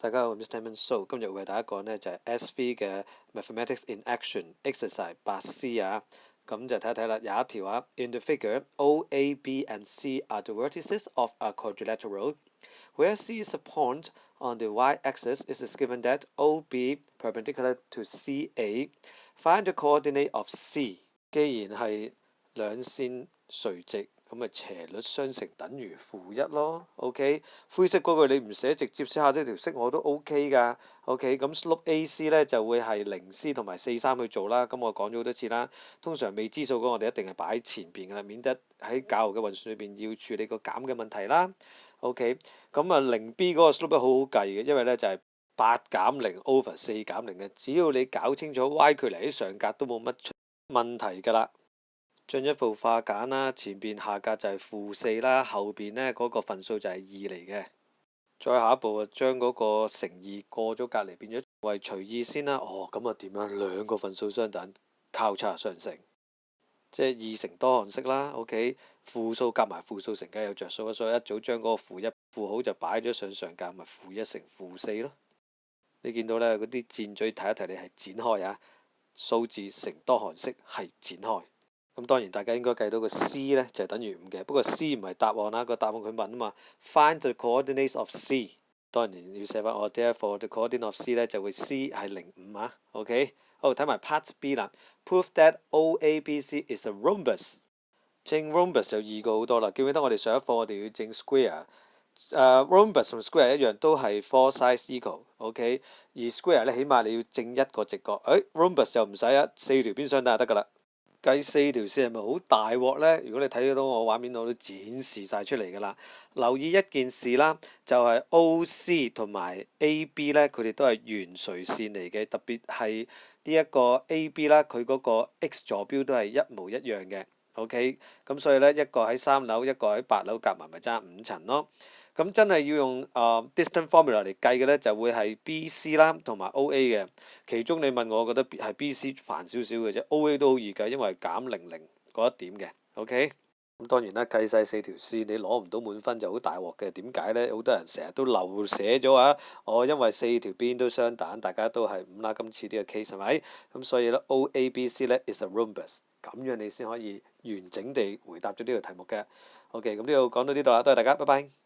大家好，我係 Mr. So， 今日會為大家講呢就係 SV 嘅 Mathematics in Action Exercise 8C 啊，咁就睇一睇啦。有一條啊 ，In the figure, O, A, B and C are the vertices of a quadrilateral. Where C is a point on the y-axis, it is given that OB perpendicular to CA. Find the coordinate of C. 既然係兩線垂直，咁咪斜率相乘等於-1咯。OK， 灰色嗰句你唔寫，直接寫下呢條式我都 OK 㗎。OK， 咁 slope AC 咧就會係0C 同埋4、3去做啦。咁我講咗好多次啦。通常未知數嗰我哋一定係擺喺前邊㗎啦，免得喺教學嘅運算裏邊要處理個減嘅問題啦。OK， 咁啊0B 嗰個 slope 好好計嘅，因為咧就係8減0 over 4減0嘅。只要你搞清楚 y 距離喺上格都冇乜問題㗎啦。進一步化簡啦，前邊下格就係-4啦，後邊呢嗰個份數就係2嚟嘅。再下一步啊，將嗰個乘2過咗隔離變咗為隨意先啦。咁啊點啊？兩個份數相等，交叉相乘，即係2乘多項式啦。OK， 負數夾埋負數乘梗係有着數啊，所以一早將嗰個-1負好就擺咗上格，咪-1乘-4咯。你見到呢嗰啲箭嘴提一提你係展開啊，數字乘多項式係展開。咁當然大家應該計到個 C 呢就係等於5嘅，不過 C 唔係答案啦，個答案佢問啊嘛 ，Find the coordinates of C。當然要寫翻我 therefore the coordinate of C 呢就會 C 係0、5啊。OK， 好睇埋 Part B 啦 ，Prove that OABC is a rhombus。正 rhombus 就易過好多啦，記唔記得我哋上一課我哋要正 square？rhombus 同 square 一樣都係 four sides equal。OK， 而 square 咧起碼你要正一個直角，rhombus 就唔使啊，4條邊相等就得㗎啦。計4條線係咪好大鑊呢？如果你睇到我畫面，我都展示晒出嚟㗎啦。留意一件事啦，就係 OC 同埋 AB 呢，佢哋都係圓垂線嚟嘅，特別係呢一個 AB 啦，佢嗰個 X 坐標都係一模一樣嘅。OK， 咁所以呢，一個喺3樓，一個喺8樓，夾埋咪爭5層咯。咁真係要用distance formula 嚟計嘅呢，就會係 BC 啦同埋 OA 嘅。其中你問我覺得係 BC 煩少少嘅啫 ，OA 都好易計，因為減00嗰一點嘅。OK， 咁當然啦，計晒4條線你攞唔到滿分就好大鑊嘅。點解呢？好多人成日都漏寫咗啊！因為4條邊都相等，大家都係5啦。今次呢個 case 係咪？咁所以呢 OABC 呢 is a rhombus， 咁樣你先可以完整地回答咗呢個題目嘅。OK， 咁呢度講到呢度啦，多謝大家，拜拜。